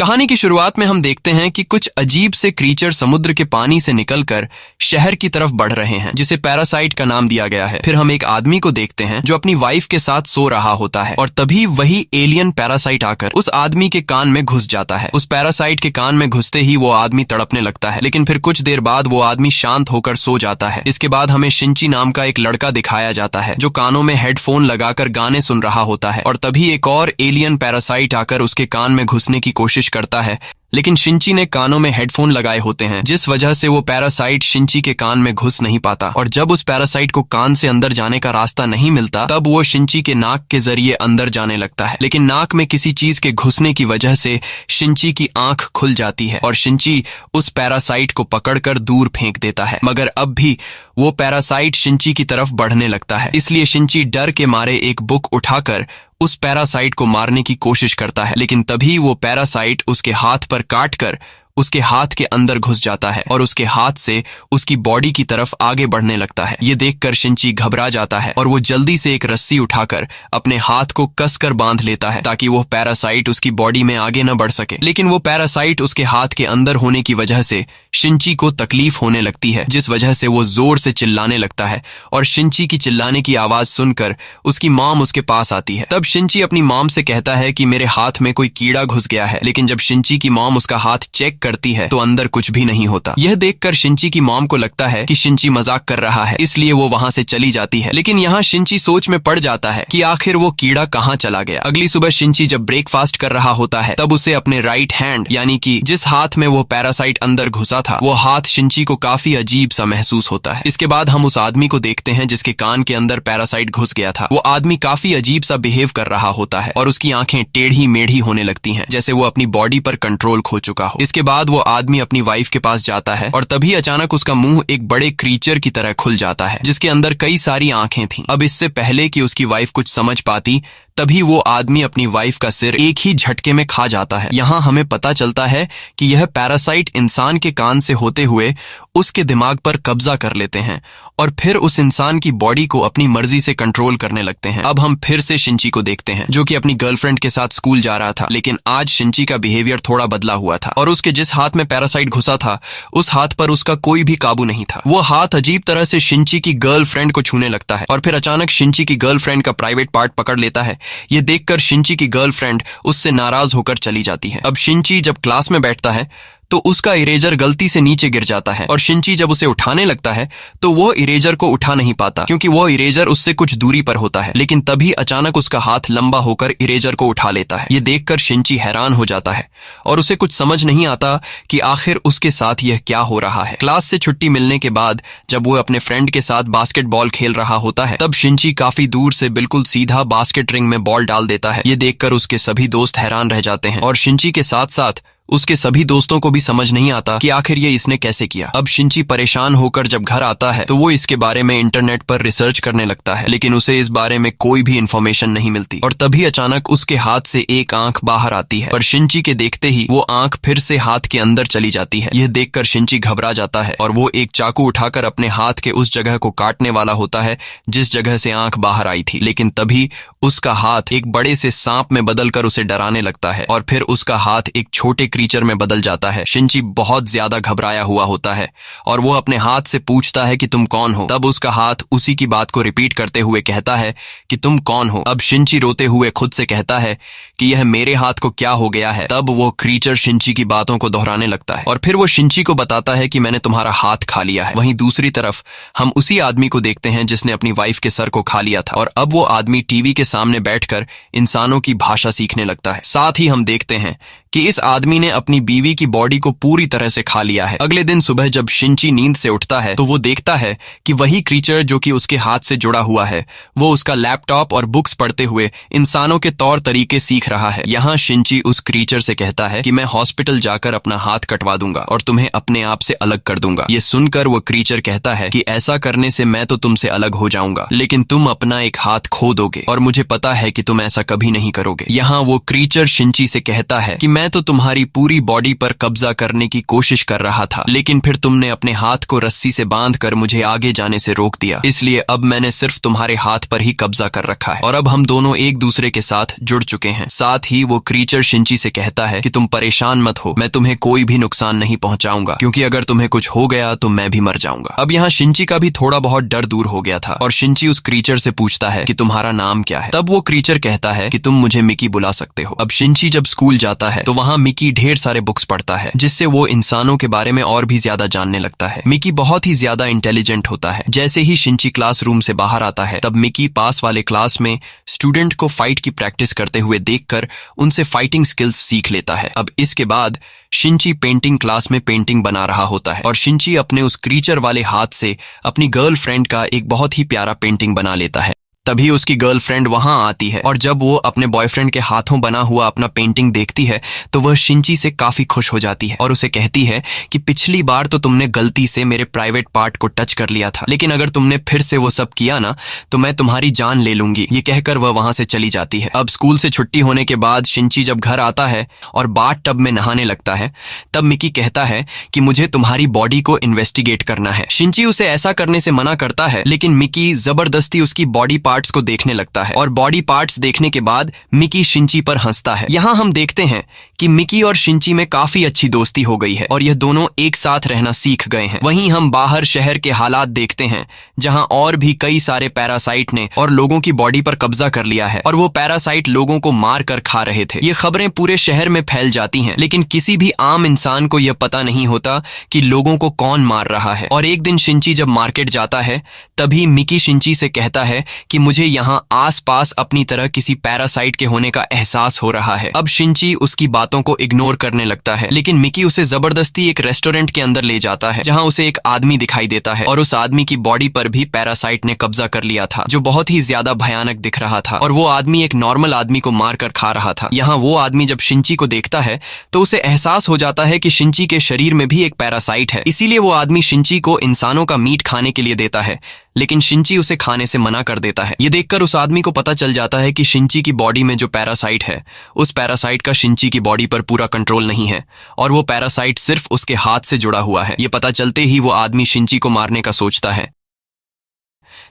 कहानी की शुरुआत में हम देखते हैं कि कुछ अजीब से क्रीचर समुद्र के पानी से निकलकर शहर की तरफ बढ़ रहे हैं, जिसे पैरासाइट का नाम दिया गया है। फिर हम एक आदमी को देखते हैं जो अपनी वाइफ के साथ सो रहा होता है और तभी वही एलियन पैरासाइट आकर उस आदमी के कान में घुस जाता है। उस पैरासाइट के कान में घुसते ही वो आदमी तड़पने लगता है, लेकिन फिर कुछ देर बाद वो आदमी शांत होकर सो जाता है। इसके बाद हमें शिंची नाम का एक लड़का दिखाया जाता है जो कानों में हेडफोन लगाकर गाने सुन रहा होता है और तभी एक और एलियन पैरासाइट आकर उसके कान में घुसने की कोशिश करता है, लेकिन शिंची ने कानों में हेडफोन लगाए होते हैं, जिस वजह से वो पैरासाइट शिंची के कान में घुस नहीं पाता। और जब उस पैरासाइट को कान से अंदर जाने का रास्ता नहीं मिलता, तब वो शिंची के नाक के जरिए अंदर जाने लगता है, लेकिन नाक में किसी चीज के घुसने की वजह से शिंची की आंख खुल जाती है और शिंची उस पैरासाइट को पकड़कर दूर फेंक देता है। मगर अब भी वो पैरासाइट शिंची की तरफ बढ़ने लगता है, इसलिए शिंची डर के मारे एक बुक उठाकर उस पैरासाइट को मारने की कोशिश करता है, लेकिन तभी वो पैरासाइट उसके हाथ पर काटकर उसके हाथ के अंदर घुस जाता है और उसके हाथ से उसकी बॉडी की तरफ आगे बढ़ने लगता है। ये देखकर शिंची घबरा जाता है और वो जल्दी से एक रस्सी उठाकर अपने हाथ को कसकर बांध लेता है ताकि वो पैरासाइट उसकी बॉडी में आगे न बढ़ सके। लेकिन वो पैरासाइट उसके हाथ के अंदर होने की वजह से शिंची को तकलीफ होने लगती है, जिस वजह से वो जोर से चिल्लाने लगता है और शिंची की चिल्लाने की आवाज सुनकर उसकी मॉम उसके पास आती है। तब शिंची अपनी मॉम से कहता है कि मेरे हाथ में कोई कीड़ा घुस गया है, लेकिन जब शिंची की मॉम उसका हाथ चेक करती है तो अंदर कुछ भी नहीं होता। यह देखकर शिंची की मॉम को लगता है कि शिंची मजाक कर रहा है, इसलिए वो वहां से चली जाती है। लेकिन यहाँ शिंची सोच में पड़ जाता है कि आखिर वो कीड़ा कहाँ चला गया। अगली सुबह शिंची जब ब्रेकफास्ट कर रहा होता है, तब उसे अपने राइट हैंड यानी कि जिस हाथ में वो पैरासाइट अंदर घुसा था, वो हाथ शिंची को काफी अजीब सा महसूस होता है। इसके बाद हम उस आदमी को देखते हैं जिसके कान के अंदर पैरासाइट घुस गया था। वो आदमी काफी अजीब सा बिहेव कर रहा होता है और उसकी आंखें टेढ़ी मेढ़ी होने लगती हैं, जैसे वो अपनी बॉडी पर कंट्रोल खो चुका हो। इसके बाद वो आदमी अपनी वाइफ के पास जाता है और तभी अचानक उसका मुंह एक बड़े क्रीचर की तरह खुल जाता है, जिसके अंदर कई सारी आंखें थीं। अब इससे पहले कि उसकी वाइफ कुछ समझ पाती, तभी वो आदमी अपनी वाइफ का सिर एक ही झटके में खा जाता है। यहाँ हमें पता चलता है कि यह पैरासाइट इंसान के कान से होते हुए उसके दिमाग पर कब्जा कर लेते हैं और फिर उस इंसान की बॉडी को अपनी मर्जी से कंट्रोल करने लगते हैं। अब हम फिर से शिंची को देखते हैं जो कि अपनी गर्लफ्रेंड के साथ स्कूल जा रहा था, लेकिन आज शिंची का बिहेवियर थोड़ा बदला हुआ था और उसके जिस हाथ में पैरासाइट घुसा था, उस हाथ पर उसका कोई भी काबू नहीं था। वो हाथ अजीब तरह से शिंची की गर्लफ्रेंड को छूने लगता है और फिर अचानक शिंची की गर्लफ्रेंड का प्राइवेट पार्ट पकड़ लेता है। ये देखकर शिंची की गर्लफ्रेंड उससे नाराज होकर चली जाती है। अब शिंची जब क्लास में बैठता है तो उसका इरेजर गलती से नीचे गिर जाता है और शिंची जब उसे उठाने लगता है तो वो इरेजर को उठा नहीं पाता, क्योंकि वो इरेजर उससे कुछ दूरी पर होता है। लेकिन तभी अचानक उसका हाथ लंबा होकर इरेजर को उठा लेता है। ये देखकर शिंची हैरान हो जाता है और उसे कुछ समझ नहीं आता कि आखिर उसके साथ यह क्या हो रहा है। क्लास से छुट्टी मिलने के बाद जब वो अपने फ्रेंड के साथ बास्केटबॉल खेल रहा होता है, तब शिंची काफी दूर से बिल्कुल सीधा बास्केट रिंग में बॉल डाल देता है। ये देखकर उसके सभी दोस्त हैरान रह जाते हैं और शिंची के साथ साथ उसके सभी दोस्तों को भी समझ नहीं आता कि आखिर ये इसने कैसे किया। अब शिंची परेशान होकर जब घर आता है तो वो इसके बारे में इंटरनेट पर रिसर्च करने लगता है, लेकिन उसे इस बारे में कोई भी इंफॉर्मेशन नहीं मिलती और तभी अचानक उसके हाथ से एक आंख बाहर आती है, पर शिंची के देखते ही वो आंख फिर से हाथ के अंदर चली जाती है। यह देखकर शिंची घबरा जाता है और वो एक चाकू उठाकर अपने हाथ के उस जगह को काटने वाला होता है जिस जगह से आंख बाहर आई थी, लेकिन तभी उसका हाथ एक बड़े से सांप में बदलकर उसे डराने लगता है और फिर उसका हाथ एक छोटे क्रीचर में बदल जाता है। शिंची बहुत ज्यादा घबराया हुआ होता है और वो अपने हाथ से पूछता है कि तुम कौन हो। तब उसका हाथ उसी की बात को रिपीट करते हुए कहता है कि तुम कौन हो। अब शिंची रोते हुए खुद से कहता है कि यह मेरे हाथ को क्या हो गया है। तब वो क्रीचर शिंची की बातों को दोहराने लगता है और फिर वो शिंची को बताता है कि मैंने तुम्हारा हाथ खा लिया है। वहीं दूसरी तरफ हम उसी आदमी को देखते हैं जिसने अपनी वाइफ के सर को खा लिया था और अब वो आदमी टीवी के सामने बैठकर इंसानों की भाषा सीखने लगता है। साथ ही हम देखते हैं कि इस आदमी ने अपनी बीवी की बॉडी को पूरी तरह से खा लिया है। अगले दिन सुबह जब शिंची नींद से उठता है तो वो देखता है कि वही क्रीचर जो कि उसके हाथ से जुड़ा हुआ है, वो उसका लैपटॉप और बुक्स पढ़ते हुए इंसानों के तौर तरीके सीख रहा है। यहाँ शिंची उस क्रीचर से कहता है कि मैं हॉस्पिटल जाकर अपना हाथ कटवा दूंगा और तुम्हें अपने आप से अलग कर दूंगा। ये सुनकर वो क्रीचर कहता है कि ऐसा करने से मैं तो तुमसे अलग हो जाऊंगा, लेकिन तुम अपना एक हाथ खो दोगे और मुझे पता है कि तुम ऐसा कभी नहीं करोगे। यहाँ वो क्रीचर शिंची से कहता है कि मैं तो तुम्हारी पूरी बॉडी पर कब्जा करने की कोशिश कर रहा था, लेकिन फिर तुमने अपने हाथ को रस्सी से बांधकर मुझे आगे जाने से रोक दिया। इसलिए अब मैंने सिर्फ तुम्हारे हाथ पर ही कब्जा कर रखा है और अब हम दोनों एक दूसरे के साथ जुड़ चुके हैं। साथ ही वो क्रीचर शिंची से कहता है कि तुम परेशान मत हो, मैं तुम्हें कोई भी नुकसान नहीं पहुंचाऊंगा, क्योंकि अगर तुम्हें कुछ हो गया तो मैं भी मर जाऊंगा। अब यहाँ शिंची का भी थोड़ा बहुत डर दूर हो गया था और शिंची उस क्रीचर से पूछता है कि तुम्हारा नाम क्या है। तब वो क्रीचर कहता है कि तुम मुझे मिकी बुला सकते हो। अब शिंची जब स्कूल जाता है तो वहाँ मिकी ढेर सारे बुक्स पढ़ता है, जिससे वो इंसानों के बारे में और भी ज्यादा जानने लगता है। मिकी बहुत ही ज्यादा इंटेलिजेंट होता है। जैसे ही शिंची क्लासरूम से बाहर आता है तब मिकी पास वाले क्लास में स्टूडेंट को फाइट की प्रैक्टिस करते हुए देखकर उनसे फाइटिंग स्किल्स सीख लेता है। अब इसके बाद शिंची पेंटिंग क्लास में पेंटिंग बना रहा होता है और शिंची अपने उस क्रीचर वाले हाथ से अपनी गर्लफ्रेंड का एक बहुत ही प्यारा पेंटिंग बना लेता है। तभी उसकी गर्लफ्रेंड वहां आती है और जब वो अपने बॉयफ्रेंड के हाथों बना हुआ अपना पेंटिंग देखती है तो वह शिंची से काफी खुश हो जाती है और उसे कहती है कि पिछली बार तो तुमने गलती से मेरे प्राइवेट पार्ट को टच कर लिया था, लेकिन अगर तुमने फिर से वो सब किया ना तो मैं तुम्हारी जान ले लूंगी। ये कहकर वह वहां से चली जाती है। अब स्कूल से छुट्टी होने के बाद शिंची जब घर आता है और बाथ टब में नहाने लगता है तब मिकी कहता है कि मुझे तुम्हारी बॉडी को इन्वेस्टिगेट करना है। शिंची उसे ऐसा करने से मना करता है, लेकिन मिकी जबरदस्ती उसकी बॉडी पार्ट्स को देखने लगता है और बॉडी पार्ट्स देखने के बाद मिकी शिंची पर हंसता है। यहाँ हम देखते हैं कि मिकी और शिंची में काफी अच्छी दोस्ती हो गई है और यह दोनों एक साथ रहना सीख गए हैं। वहीं हम बाहर शहर के हालात देखते हैं जहाँ और भी कई सारे पैरासाइट ने और लोगों की बॉडी पर कब्जा कर लिया है और वो पैरासाइट लोगों को मार कर खा रहे थे। ये खबरें पूरे शहर में फैल जाती हैं, लेकिन किसी भी आम इंसान को यह पता नहीं होता कि लोगों को कौन मार रहा है। और एक दिन शिंची जब मार्केट जाता है तभी मिकी शिंची से कहता है कि मुझे यहाँ आसपास अपनी तरह किसी पैरासाइट के होने का एहसास हो रहा है। अब शिंची उसकी बातों को इग्नोर करने लगता है, लेकिन मिकी उसे जबरदस्ती एक रेस्टोरेंट के अंदर ले जाता है जहाँ उसे एक आदमी दिखाई देता है और उस आदमी की बॉडी पर भी पैरासाइट ने कब्जा कर लिया था, जो बहुत ही ज्यादा भयानक दिख रहा था और वो आदमी एक नॉर्मल आदमी को मार कर खा रहा था। यहाँ वो आदमी जब शिंची को देखता है तो उसे एहसास हो जाता है कि शिंची के शरीर में भी एक पैरासाइट है, इसीलिए वो आदमी शिंची को इंसानों का मीट खाने के लिए देता है, लेकिन शिंची उसे खाने से मना कर देता है। ये देखकर उस आदमी को पता चल जाता है कि शिंची की बॉडी में जो पैरासाइट है उस पैरासाइट का शिंची की बॉडी पर पूरा कंट्रोल नहीं है और वो पैरासाइट सिर्फ उसके हाथ से जुड़ा हुआ है। ये पता चलते ही वो आदमी शिंची को मारने का सोचता है,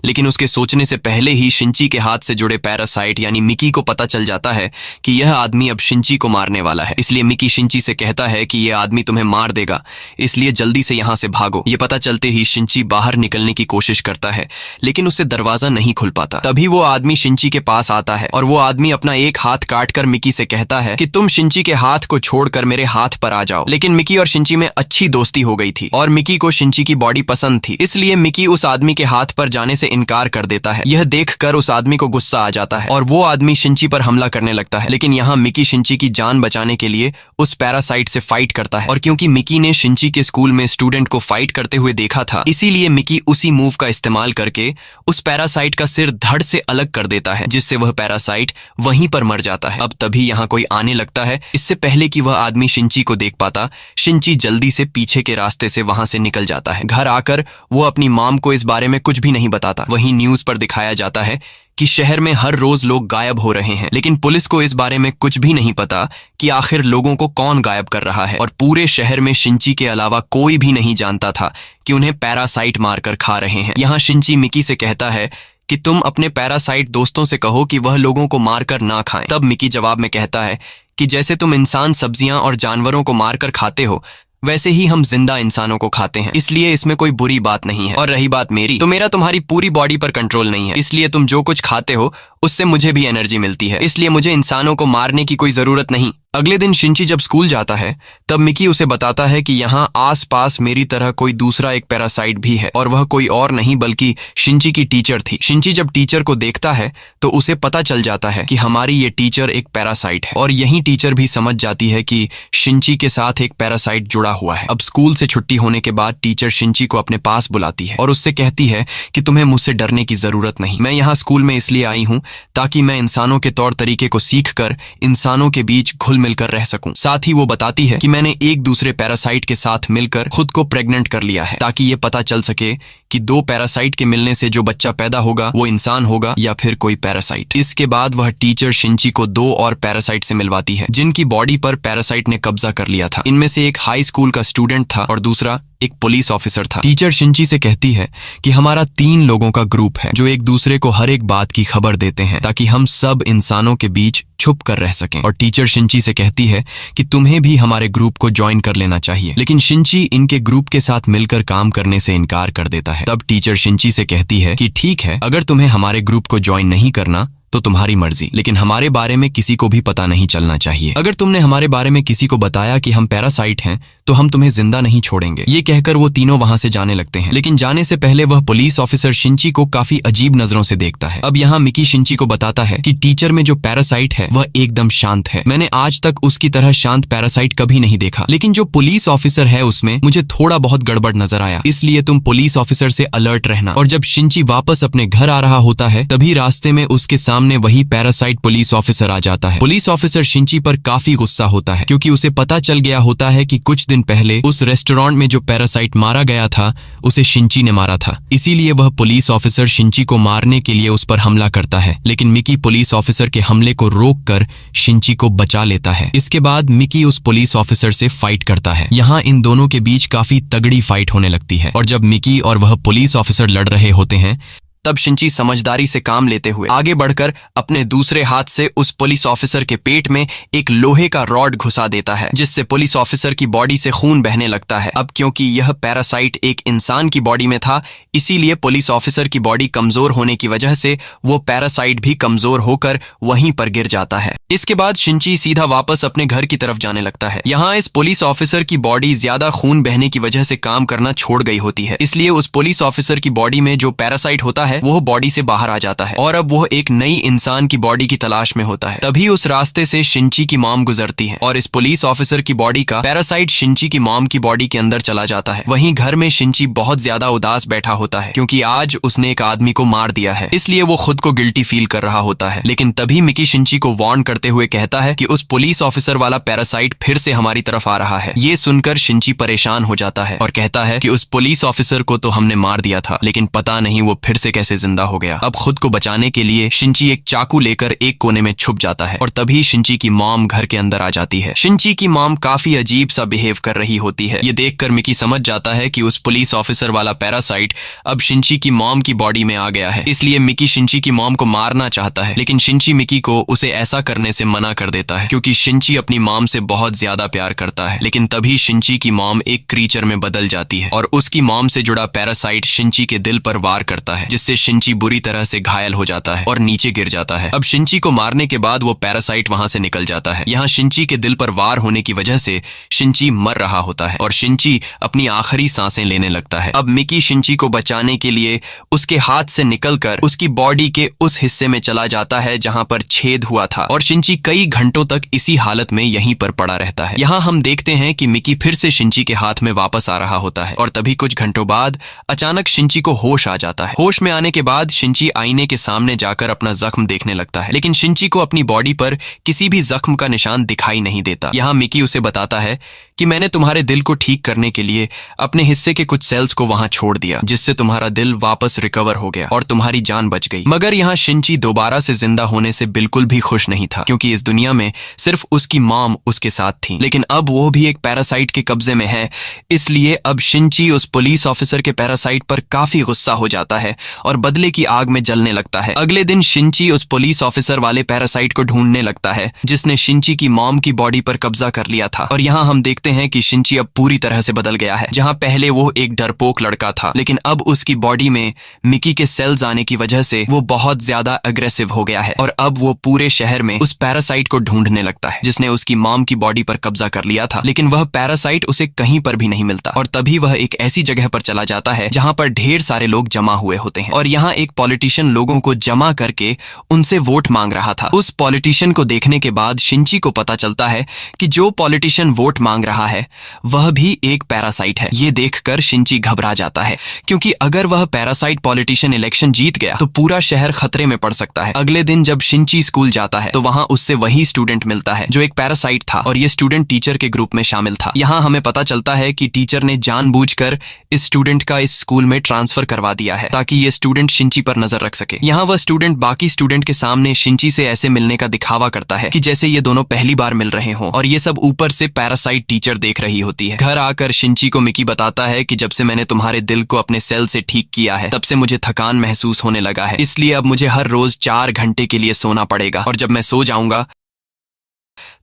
लेकिन उसके सोचने से पहले ही शिंची के हाथ से जुड़े पैरासाइट यानी मिकी को पता चल जाता है कि यह आदमी अब शिंची को मारने वाला है। इसलिए मिकी शिंची से कहता है कि यह आदमी तुम्हें मार देगा, इसलिए जल्दी से यहाँ से भागो। ये पता चलते ही शिंची बाहर निकलने की कोशिश करता है, लेकिन उससे दरवाजा नहीं खुल पाता। तभी वो आदमी शिंची के पास आता है और वो आदमी अपना एक हाथ काटकर मिकी से कहता है कि तुम शिंची के हाथ को छोड़कर मेरे हाथ पर आ जाओ। लेकिन मिकी और शिंची में अच्छी दोस्ती हो गई थी और मिकी को शिंची की बॉडी पसंद थी, इसलिए मिकी उस आदमी के हाथ पर जाने से इनकार कर देता है। यह देखकर उस आदमी को गुस्सा आ जाता है और वो आदमी शिंची पर हमला करने लगता है, लेकिन यहाँ मिकी शिंची की जान बचाने के लिए उस पैरासाइट से फाइट करता है और क्योंकि मिकी ने शिंची के स्कूल में स्टूडेंट को फाइट करते हुए देखा था, इसीलिए मिकी उसी मूव का इस्तेमाल करके उस पैरासाइट का सिर धड़ से अलग कर देता है, जिससे वह पैरासाइट वहीं पर मर जाता है। अब तभी यहाँ कोई आने लगता है। इससे पहले कि वह आदमी शिंची को देख पाता, शिंची जल्दी से पीछे के रास्ते से वहां से निकल जाता है। घर आकर वो अपनी मॉम को इस बारे में कुछ भी नहीं बताता। वहीं न्यूज पर दिखाया जाता है कि शहर में हर रोज लोग गायब हो रहे हैं, लेकिन पुलिस को इस बारे में कुछ भी नहीं पता कि आखिर लोगों को कौन गायब कर रहा है और पूरे शहर में शिंची के अलावा कोई भी नहीं जानता था कि उन्हें पैरासाइट मारकर खा रहे हैं। यहाँ शिंची मिकी से कहता है कि तुम अपने पैरासाइट दोस्तों से कहो कि वह लोगों को मारकर ना खाएं। तब मिकी जवाब में कहता है कि जैसे तुम इंसान सब्जियां और जानवरों को मारकर खाते हो, वैसे ही हम जिंदा इंसानों को खाते हैं, इसलिए इसमें कोई बुरी बात नहीं है। और रही बात मेरी, तो मेरा तुम्हारी पूरी बॉडी पर कंट्रोल नहीं है, इसलिए तुम जो कुछ खाते हो उससे मुझे भी एनर्जी मिलती है, इसलिए मुझे इंसानों को मारने की कोई जरूरत नहीं। अगले दिन शिंची जब स्कूल जाता है तब मिकी उसे बताता है कि यहाँ आसपास मेरी तरह कोई दूसरा एक पैरासाइट भी है और वह कोई और नहीं बल्कि शिंची की टीचर थी। शिंची जब टीचर को देखता है तो उसे पता चल जाता है कि हमारी ये टीचर एक पैरासाइट है और यही टीचर भी समझ जाती है कि शिंची के साथ एक पैरासाइट जुड़ा हुआ है। अब स्कूल से छुट्टी होने के बाद टीचर शिंची को अपने पास बुलाती है और उससे कहती है कि तुम्हें मुझसे डरने की जरूरत नहीं, मैं यहाँ स्कूल में इसलिए आई हूँ ताकि मैं इंसानों के तौर तरीके को सीखकर इंसानों के बीच घुल मिलकर रह सकूं। साथ ही वो बताती है कि मैंने एक दूसरे पैरासाइट के साथ मिलकर खुद को प्रेग्नेंट कर लिया है, ताकि ये पता चल सके कि दो पैरासाइट के मिलने से जो बच्चा पैदा होगा वो इंसान होगा या फिर कोई पैरासाइट। इसके बाद वह टीचर शिंची को दो और पैरासाइट से मिलवाती है जिनकी बॉडी पर पैरासाइट ने कब्जा कर लिया था। इनमें से एक हाई स्कूल का स्टूडेंट था और दूसरा एक पुलिस ऑफिसर था। टीचर शिंची से कहती है कि हमारा 3 लोगों का ग्रुप है जो एक दूसरे को हर एक बात की खबर देते हैं ताकि हम सब इंसानों के बीच छुप कर रह सकें। और टीचर शिंची से कहती है कि तुम्हें भी हमारे ग्रुप को ज्वाइन कर लेना चाहिए, लेकिन शिंची इनके ग्रुप के साथ मिलकर काम करने से इनकार कर देता है। तब टीचर शिंची से कहती है कि ठीक है, अगर तुम्हें हमारे ग्रुप को ज्वाइन नहीं करना तो तुम्हारी मर्जी, लेकिन हमारे बारे में किसी को भी पता नहीं चलना चाहिए। अगर तुमने हमारे बारे में किसी को बताया कि हम पैरासाइट हैं तो हम तुम्हें जिंदा नहीं छोड़ेंगे। ये कहकर वो तीनों वहां से जाने लगते हैं, लेकिन जाने से पहले वह पुलिस ऑफिसर शिंची को काफी अजीब नजरों से देखता है। अब यहाँ मिकी शिंची को बताता है कि टीचर में जो पैरासाइट है वह एकदम शांत है। मैंने आज तक उसकी तरह शांत पैरासाइट कभी नहीं देखा, लेकिन जो पुलिस ऑफिसर है उसमें मुझे थोड़ा बहुत गड़बड़ नजर आया, इसलिए तुम पुलिस ऑफिसर से अलर्ट रहना। और जब शिंची वापस अपने घर आ रहा होता है तभी रास्ते में उसके सामने वही पैरासाइट पुलिस ऑफिसर आ जाता है। पुलिस ऑफिसर शिंची पर काफी गुस्सा होता है क्योंकि उसे पता चल गया होता है कि कुछ दिन पहले उस रेस्टोरेंट में जो पैरासाइट मारा गया था उसे शिंची ने मारा था। इसीलिए वह पुलिस ऑफिसर शिंची को मारने के लिए उस पर हमला करता है, लेकिन मिकी पुलिस ऑफिसर के हमले को रोककर शिंची को बचा लेता है। इसके बाद मिकी उस पुलिस ऑफिसर से फाइट करता है। यहाँ इन दोनों के बीच काफी तगड़ी फाइट होने लगती है और जब मिकी और वह पुलिस ऑफिसर लड़ रहे होते हैं तब शिंची समझदारी से काम लेते हुए आगे बढ़कर अपने दूसरे हाथ से उस पुलिस ऑफिसर के पेट में एक लोहे का रॉड घुसा देता है, जिससे पुलिस ऑफिसर की बॉडी से खून बहने लगता है। अब क्योंकि यह पैरासाइट एक इंसान की बॉडी में था, इसीलिए पुलिस ऑफिसर की बॉडी कमजोर होने की वजह से वो पैरासाइट भी कमजोर होकर वहीं पर गिर जाता है। इसके बाद शिंची सीधा वापस अपने घर की तरफ जाने लगता है। यहाँ इस पुलिस ऑफिसर की बॉडी ज्यादा खून बहने की वजह से काम करना छोड़ गई होती है, इसलिए उस पुलिस ऑफिसर की बॉडी में जो पैरासाइट होता है वो बॉडी से बाहर आ जाता है और अब वो एक नई इंसान की बॉडी की तलाश में होता है। तभी उस रास्ते से शिंची की मॉम गुजरती है और इस पुलिस ऑफिसर की बॉडी का पैरासाइट शिंची की मॉम की बॉडी के अंदर चला जाता है। वहीं घर में शिंची बहुत ज्यादा उदास बैठा होता है क्योंकि आज उसने एक आदमी को मार दिया है, इसलिए वो खुद को गिल्टी फील कर रहा होता है। लेकिन तभी मिकी शिंची को वार्न करते हुए कहता है कि उस पुलिस ऑफिसर वाला पैरासाइट फिर से हमारी तरफ आ रहा है। ये सुनकर शिंची परेशान हो जाता है और कहता है कि उस पुलिस ऑफिसर को तो हमने मार दिया था, लेकिन पता नहीं वो फिर से कैसे जिंदा हो गया। अब खुद को बचाने के लिए शिंची एक चाकू लेकर एक कोने में छुप जाता है और तभी शिंची की मॉम घर के अंदर आ जाती है। शिंची की मॉम काफी अजीब सा बिहेव कर रही होती है। ये देखकर मिकी समझ जाता है कि उस पुलिस ऑफिसर वाला पैरासाइट अब शिंची की मॉम की बॉडी में आ गया है, इसलिए मिकी शिंची की मॉम को मारना चाहता है, लेकिन शिंची मिकी को उसे ऐसा करने से मना कर देता है क्योंकि शिंची अपनी मॉम से बहुत ज्यादा प्यार करता है। लेकिन तभी शिंची की मॉम एक क्रीचर में बदल जाती है और उसकी मॉम से जुड़ा पैरासाइट शिंची के दिल पर वार करता है, जिससे शिंची बुरी तरह से घायल हो जाता है और नीचे गिर जाता है। अब शिंची को मारने के बाद वो पैरासाइट वहां से निकल जाता है। यहाँ शिंची के दिल पर वार होने की वजह से शिंची मर रहा होता है और शिंची अपनी आखिरी सांसें लेने लगता है। अब मिकी शिंची को बचाने के लिए उसके हाथ से निकलकर उसकी बॉडी के उस हिस्से में चला जाता है जहां पर छेद हुआ था और शिंची कई घंटों तक इसी हालत में यहीं पर पड़ा रहता है। यहाँ हम देखते हैं कि मिकी फिर से शिंची के हाथ में वापस आ रहा होता है और तभी कुछ घंटों बाद अचानक शिंची को होश आ जाता है। होश में आने के बाद शिंची आईने के सामने जाकर अपना जख्म देखने लगता है, लेकिन शिंची को अपनी बॉडी पर किसी भी जख्म का निशान दिखाई नहीं देता। यहाँ मिकी उसे बताता है कि मैंने तुम्हारे दिल को ठीक करने के लिए अपने हिस्से के कुछ सेल्स को वहां छोड़ दिया, जिससे तुम्हारा दिल वापस रिकवर हो गया और तुम्हारी जान बच गई। मगर यहाँ शिंची दोबारा से जिंदा होने से बिल्कुल भी खुश नहीं था क्योंकि इस दुनिया में सिर्फ उसकी मॉम उसके साथ थी, लेकिन अब वो भी एक पैरासाइट के कब्जे में है। इसलिए अब शिंची उस पुलिस ऑफिसर के पैरासाइट पर काफी गुस्सा हो जाता है और बदले की आग में जलने लगता है। अगले दिन शिंची उस पुलिस ऑफिसर वाले पैरासाइट को ढूंढने लगता है जिसने शिंची की मॉम की बॉडी पर कब्जा कर लिया था और यहाँ हम देखते हैं कि शिंची अब पूरी तरह से बदल गया है। जहाँ पहले वो एक डरपोक लड़का था, लेकिन अब उसकी बॉडी में मिकी के सेल्स आने की वजह से वो बहुत ज्यादा अग्रेसिव हो गया है और अब वो पूरे शहर में उस पैरासाइट को ढूंढने लगता है जिसने उसकी मॉम की बॉडी पर कब्जा कर लिया था। लेकिन वह पैरासाइट उसे कहीं पर भी नहीं मिलता और तभी वह एक ऐसी जगह पर चला जाता है जहाँ पर ढेर सारे लोग जमा हुए होते हैं और यहाँ एक पॉलिटिशियन लोगों को जमा करके उनसे वोट मांग रहा था। उस पॉलिटिशियन को देखने के बाद शिंची को पता चलता है कि जो पॉलिटिशियन वोट मांग रहा रहा है वह भी एक पैरासाइट है। ये देखकर शिंची घबरा जाता है, क्योंकि अगर वह पैरासाइट पॉलिटिशियन इलेक्शन जीत गया तो पूरा शहर खतरे में पड़ सकता है। अगले दिन जब शिंची स्कूल जाता है तो वहां उससे वही स्टूडेंट मिलता है जो एक पैरासाइट था, और ये स्टूडेंट टीचर के ग्रुप में शामिल था। यहाँ हमें पता चलता है कि टीचर ने जानबूझकर इस स्टूडेंट का इस स्कूल में ट्रांसफर करवा दिया है ताकि ये स्टूडेंट शिंची पर नजर रख सके। यहाँ वह स्टूडेंट बाकी स्टूडेंट के सामने शिंची से ऐसे मिलने का दिखावा करता है कि जैसे ये दोनों पहली बार मिल रहे हों, और ये सब ऊपर से पैरासाइट टीचर देख रही होती है। घर आकर शिंची को मिकी बताता है कि जब से मैंने तुम्हारे दिल को अपने सेल से ठीक किया है तब से मुझे थकान महसूस होने लगा है, इसलिए अब मुझे हर रोज 4 घंटे के लिए सोना पड़ेगा, और जब मैं सो जाऊंगा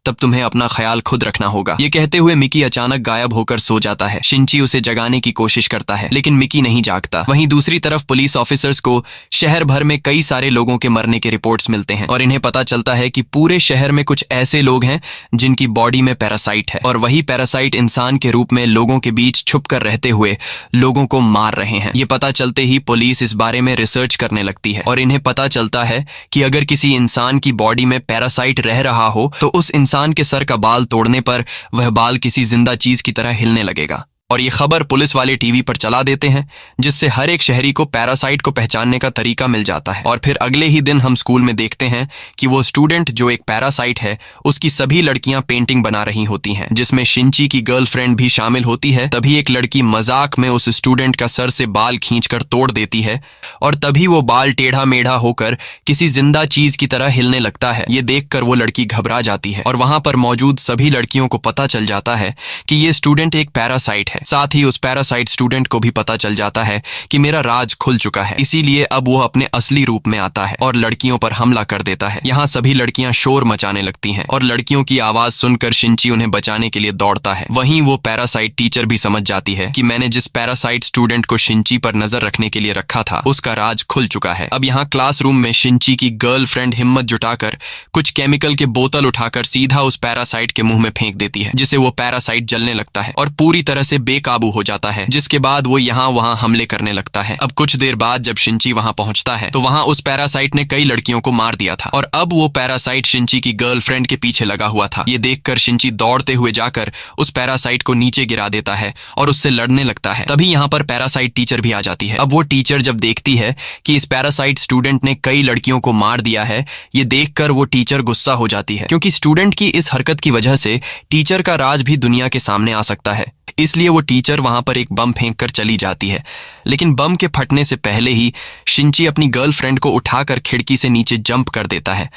तब तुम्हें अपना ख्याल खुद रखना होगा। ये कहते हुए मिकी अचानक गायब होकर सो जाता है। शिंची उसे जगाने की कोशिश करता है, लेकिन मिकी नहीं जागता। वहीं दूसरी तरफ पुलिस ऑफिसर्स को शहर भर में कई सारे लोगों के मरने के रिपोर्ट्स मिलते हैं, और इन्हें पता चलता है कि पूरे शहर में कुछ ऐसे लोग हैं जिनकी बॉडी में पैरासाइट है, और वही पैरासाइट इंसान के रूप में लोगों के बीच छुप कर रहते हुए लोगों को मार रहे हैं। ये पता चलते ही पुलिस इस बारे में रिसर्च करने लगती है, और इन्हें पता चलता है कि अगर किसी इंसान की बॉडी में पैरासाइट रह रहा हो तो उस इंसान के सर का बाल तोड़ने पर वह बाल किसी जिंदा चीज की तरह हिलने लगेगा। और ये खबर पुलिस वाले टीवी पर चला देते हैं, जिससे हर एक शहरी को पैरासाइट को पहचानने का तरीका मिल जाता है। और फिर अगले ही दिन हम स्कूल में देखते हैं कि वो स्टूडेंट जो एक पैरासाइट है उसकी सभी लड़कियां पेंटिंग बना रही होती हैं, जिसमें शिंची की गर्लफ्रेंड भी शामिल होती है। तभी एक लड़की मजाक में उस स्टूडेंट का सर से बाल खींचकर तोड़ देती है, और तभी वो बाल टेढ़ा मेढ़ा होकर किसी जिंदा चीज की तरह हिलने लगता है। ये देखकर वो लड़की घबरा जाती है, और वहां पर मौजूद सभी लड़कियों को पता चल जाता है कि ये स्टूडेंट एक पैरासाइट है। साथ ही उस पैरासाइट स्टूडेंट को भी पता चल जाता है कि मेरा राज खुल चुका है, इसीलिए अब वो अपने असली रूप में आता है और लड़कियों पर हमला कर देता है। यहाँ सभी लड़कियां शोर मचाने लगती हैं, और लड़कियों की आवाज सुनकर शिंची उन्हें बचाने के लिए दौड़ता है। वहीं वो पैरासाइट टीचर भी समझ जाती है कि मैंने जिस पैरासाइट स्टूडेंट को शिंची पर नजर रखने के लिए रखा था उसका राज खुल चुका है। अब यहाँ क्लासरूम में शिंची की गर्लफ्रेंड हिम्मत जुटाकर कुछ केमिकल के बोतल उठाकर सीधा उस पैरासाइट के मुंह में फेंक देती है, जिससे वो पैरासाइट जलने लगता है और पूरी तरह से बेकाबू हो जाता है, जिसके बाद वो यहाँ वहाँ हमले करने लगता है। अब कुछ देर बाद जब शिंची वहाँ पहुंचता है तो वहाँ उस पैरासाइट ने कई लड़कियों को मार दिया था, और अब वो पैरासाइट शिंची की गर्लफ्रेंड के पीछे लगा हुआ था। ये देखकर शिंची दौड़ते हुए जाकर उस पैरासाइट को नीचे गिरा देता है और उससे लड़ने लगता है। तभी यहाँ पर पैरासाइट टीचर भी आ जाती है। अब वो टीचर जब देखती है कि इस पैरासाइट स्टूडेंट ने कई लड़कियों को मार दिया है, ये देखकर वो टीचर गुस्सा हो जाती है, क्योंकि स्टूडेंट की इस हरकत की वजह से टीचर का राज भी दुनिया के सामने आ सकता है। इसलिए वो टीचर वहां पर एक बम फेंक कर चली जाती है, लेकिन बम के फटने से पहले ही शिंची अपनी गर्लफ्रेंड को उठाकर खिड़की से नीचे जंप कर देता है,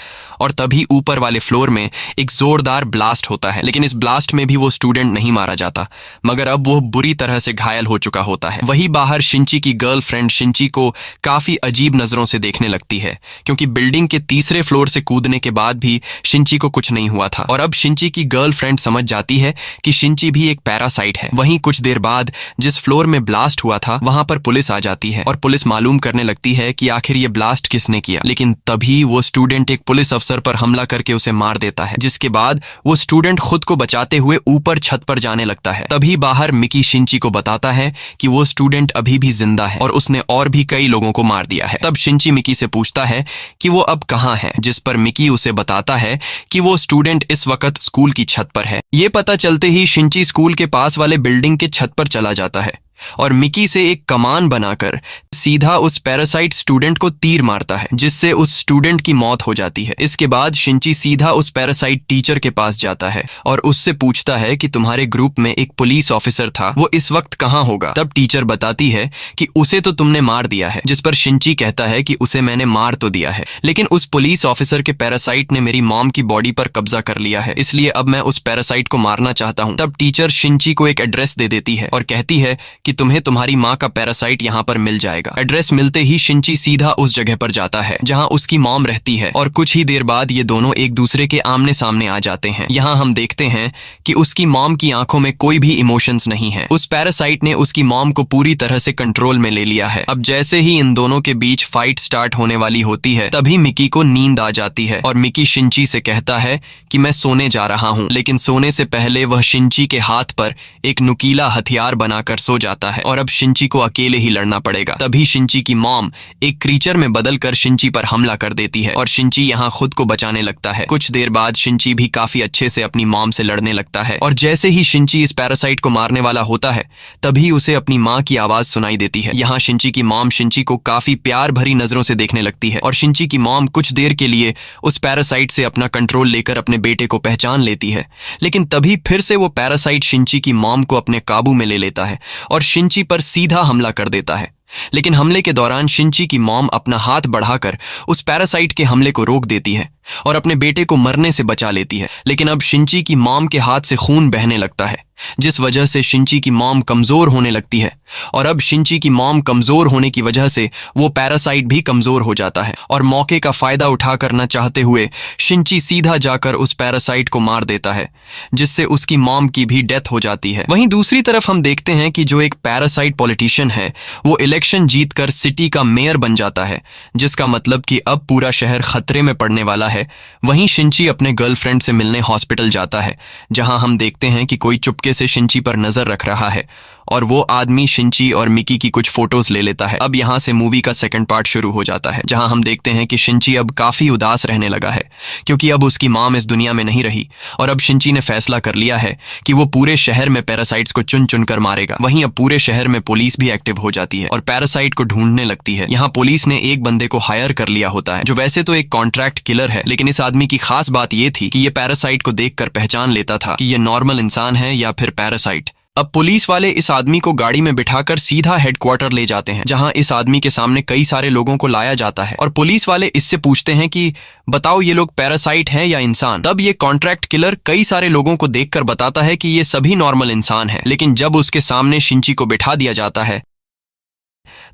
और तभी ऊपर वाले फ्लोर में एक जोरदार ब्लास्ट होता है। लेकिन इस ब्लास्ट में भी वो स्टूडेंट नहीं मारा जाता, मगर अब वो बुरी तरह से घायल हो चुका होता है। वही बाहर शिंची की गर्लफ्रेंड शिंची को काफी अजीब नजरों से देखने लगती है, क्योंकि बिल्डिंग के तीसरे फ्लोर से कूदने के बाद भी शिंची को कुछ नहीं हुआ था। और अब शिंची की गर्लफ्रेंड समझ जाती है कि शिंची भी एक पैरासाइट है। वहीं कुछ देर बाद जिस फ्लोर में ब्लास्ट हुआ था वहां पर पुलिस आ जाती है, और पुलिस मालूम करने लगती है कि आखिर ये ब्लास्ट किसने किया। लेकिन तभी वो स्टूडेंट एक पुलिस अफसर पर हमला करके उसे मार देता है, जिसके बाद वो स्टूडेंट खुद को बचाते हुए ऊपर छत पर जाने लगता है। तभी बाहर मिकी शिंची को बताता है कि वो स्टूडेंट अभी भी जिंदा है और उसने और भी कई लोगों को मार दिया है। तब शिंची मिकी से पूछता है कि वो अब कहाँ है, जिस पर मिकी उसे बताता है कि वो स्टूडेंट इस वक्त स्कूल की छत पर है। ये पता चलते ही शिंची स्कूल के पास वाले बिल्डिंग के छत पर चला जाता है, और मिकी से एक कमान बनाकर सीधा उस पैरासाइट स्टूडेंट को तीर मारता है, जिससे उस स्टूडेंट की मौत हो जाती है। इसके बाद शिंची सीधा उस पैरासाइट टीचर के पास जाता है और उससे पूछता है कि तुम्हारे ग्रुप में एक पुलिस ऑफिसर था, वो इस वक्त कहाँ होगा। तब टीचर बताती है कि उसे तो तुमने मार दिया है, जिस पर शिंची कहता है कि उसे मैंने मार तो दिया है, लेकिन उस पुलिस ऑफिसर के पैरासाइट ने मेरी मॉम की बॉडी पर कब्जा कर लिया है, इसलिए अब मैं उस पैरासाइट को मारना चाहता हूँ। तब टीचर शिंची को एक एड्रेस दे देती है और कहती है कि तुम्हें तुम्हारी माँ का पैरासाइट यहाँ पर मिल जाएगा। एड्रेस मिलते ही शिंची सीधा उस जगह पर जाता है जहाँ उसकी मॉम रहती है, और कुछ ही देर बाद ये दोनों एक दूसरे के आमने सामने आ जाते हैं। यहाँ हम देखते हैं कि उसकी मॉम की आंखों में कोई भी इमोशंस नहीं है। उस पैरासाइट ने उसकी मॉम को पूरी तरह से कंट्रोल में ले लिया है। अब जैसे ही इन दोनों के बीच फाइट स्टार्ट होने वाली होती है, तभी मिकी को नींद आ जाती है और मिकी शिंची से कहता है कि मैं सोने जा रहा हूँ, लेकिन सोने से पहले वह शिंची के हाथ पर एक नुकीला हथियार बनाकर सो जाता आता है और अब शिंची को अकेले ही लड़ना पड़ेगा। तभी शिंची की मॉम एक क्रीचर में बदलकर शिंची पर हमला कर देती है और शिंची यहाँ खुद को बचाने लगता है। कुछ देर बाद शिंची भी काफी अच्छे से अपनी मॉम से लड़ने लगता है और जैसे ही शिंची इस पैरासाइट को मारने वाला होता है तभी उसे अपनी माँ की आवाज सुनाई देती है। यहाँ शिंची की मॉम शिंची को काफी प्यार भरी नजरों से देखने लगती है और शिंची की मॉम कुछ देर के लिए उस पैरासाइट से अपना कंट्रोल लेकर अपने बेटे को पहचान लेती है, लेकिन तभी फिर से वो पैरासाइट शिंची की मॉम को अपने काबू में ले लेता है और शिंची पर सीधा हमला कर देता है। लेकिन हमले के दौरान शिंची की मॉम अपना हाथ बढ़ाकर उस पैरासाइट के हमले को रोक देती है और अपने बेटे को मरने से बचा लेती है। लेकिन अब शिंची की मॉम के हाथ से खून बहने लगता है, जिस वजह से शिंची की मॉम कमजोर होने लगती है और अब शिंची की मॉम कमजोर होने की वजह से वो पैरासाइट भी कमजोर हो जाता है और मौके का फायदा उठा करना चाहते हुए शिंची सीधा जाकर उस पैरासाइट को मार देता है, जिससे उसकी मॉम की भी डेथ हो जाती है। वहीं दूसरी तरफ हम देखते हैं कि जो एक पैरासाइट पॉलिटिशियन है वो इलेक्शन जीतकर सिटी का मेयर बन जाता है, जिसका मतलब कि अब पूरा शहर खतरे में पड़ने वाला है। वहीं शिंची अपने गर्लफ्रेंड से मिलने हॉस्पिटल जाता है, जहां हम देखते हैं कि कोई चुपके से शिंची पर नजर रख रहा है और वो आदमी शिंची और मिकी की कुछ फोटोज ले लेता है। अब यहाँ से मूवी का सेकंड पार्ट शुरू हो जाता है, जहां हम देखते हैं कि शिंची अब काफी उदास रहने लगा है क्योंकि अब उसकी मॉम इस दुनिया में नहीं रही और अब शिंची ने फैसला कर लिया है कि वो पूरे शहर में पैरासाइट्स को चुन चुन कर मारेगा। वहीं अब पूरे शहर में पुलिस भी एक्टिव हो जाती है और पैरासाइट को ढूंढने लगती है। यहाँ पुलिस ने एक बंदे को हायर कर लिया होता है जो वैसे तो एक कॉन्ट्रैक्ट किलर है, लेकिन इस आदमी की खास बात ये थी कि ये पैरासाइट को देखकर पहचान लेता था कि ये नॉर्मल इंसान है या फिर पैरासाइट। अब पुलिस वाले इस आदमी को गाड़ी में बिठाकर सीधा हेडक्वार्टर ले जाते हैं, जहां इस आदमी के सामने कई सारे लोगों को लाया जाता है और पुलिस वाले इससे पूछते हैं कि बताओ ये लोग पैरासाइट हैं या इंसान। तब ये कॉन्ट्रैक्ट किलर कई सारे लोगों को देखकर बताता है कि ये सभी नॉर्मल इंसान हैं, लेकिन जब उसके सामने शिंची को बिठा दिया जाता है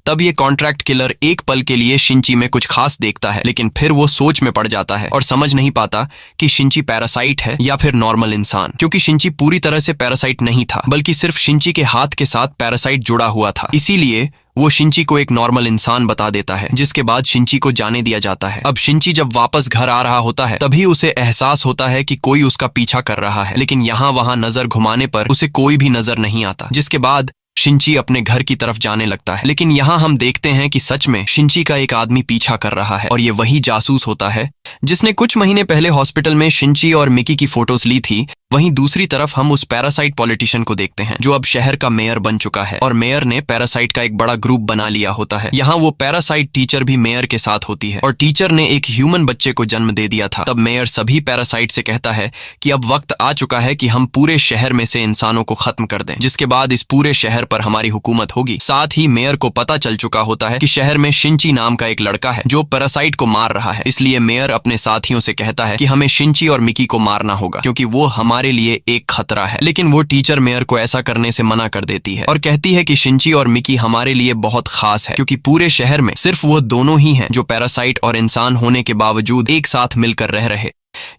तब ये कॉन्ट्रैक्ट किलर एक पल के लिए शिंची में कुछ खास देखता है, लेकिन फिर वो सोच में पड़ जाता है और समझ नहीं पाता कि शिंची पैरासाइट है या फिर नॉर्मल इंसान, क्योंकि शिंची पूरी तरह से पैरासाइट नहीं था बल्कि सिर्फ शिंची के हाथ के साथ पैरासाइट जुड़ा हुआ था। इसीलिए वो शिंची को एक नॉर्मल इंसान बता देता है, जिसके बाद शिंची को जाने दिया जाता है। अब शिंची जब वापस घर आ रहा होता है तभी उसे एहसास होता है कि कोई उसका पीछा कर रहा है, लेकिन यहाँ वहां नजर घुमाने पर उसे कोई भी नजर नहीं आता, जिसके बाद शिंची अपने घर की तरफ जाने लगता है। लेकिन यहाँ हम देखते हैं कि सच में शिंची का एक आदमी पीछा कर रहा है और ये वही जासूस होता है जिसने कुछ महीने पहले हॉस्पिटल में शिंची और मिकी की फोटोज ली थी। वहीं दूसरी तरफ हम उस पैरासाइट पॉलिटिशियन को देखते हैं जो अब शहर का मेयर बन चुका है और मेयर ने पैरासाइट का एक बड़ा ग्रुप बना लिया होता है। यहाँ वो पैरासाइट टीचर भी मेयर के साथ होती है और टीचर ने एक ह्यूमन बच्चे को जन्म दे दिया था। तब मेयर सभी पैरासाइट से कहता है कि अब वक्त आ चुका है कि हम पूरे शहर में से इंसानों को खत्म कर दें, जिसके बाद इस पूरे शहर पर हमारी हुकूमत होगी। साथ ही मेयर को पता चल चुका होता है कि शहर में शिंची नाम का एक लड़का है जो पैरासाइट को मार रहा है, इसलिए मेयर अपने साथियों से कहता है कि हमें शिंची और मिकी को मारना होगा क्योंकि वो हमारे लिए एक खतरा है। लेकिन वो टीचर मेयर को ऐसा करने से मना कर देती है और कहती है कि शिंची और मिकी हमारे लिए बहुत खास है क्योंकि पूरे शहर में सिर्फ वो दोनों ही हैं जो पैरासाइट और इंसान होने के बावजूद एक साथ मिलकर रह रहे।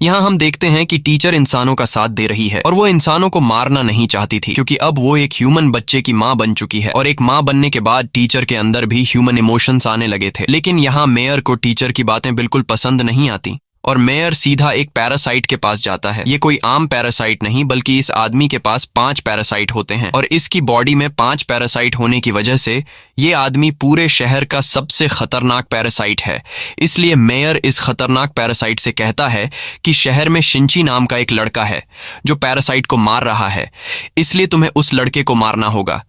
यहाँ हम देखते हैं कि टीचर इंसानों का साथ दे रही है और वो इंसानों को मारना नहीं चाहती थी क्योंकि अब वो एक ह्यूमन बच्चे की माँ बन चुकी है और एक माँ बनने के बाद टीचर के अंदर भी ह्यूमन इमोशंस आने लगे थे। लेकिन यहाँ मेयर को टीचर की बातें बिल्कुल पसंद नहीं आती और मेयर सीधा एक पैरासाइट के पास जाता है। ये कोई आम पैरासाइट नहीं बल्कि इस आदमी के पास 5 पैरासाइट होते हैं और इसकी बॉडी में 5 पैरासाइट होने की वजह से ये आदमी पूरे शहर का सबसे खतरनाक पैरासाइट है। इसलिए मेयर इस खतरनाक पैरासाइट से कहता है कि शहर में शिंची नाम का एक लड़का है जो पैरासाइट को मार रहा है, इसलिए तुम्हें उस लड़के को मारना होगा।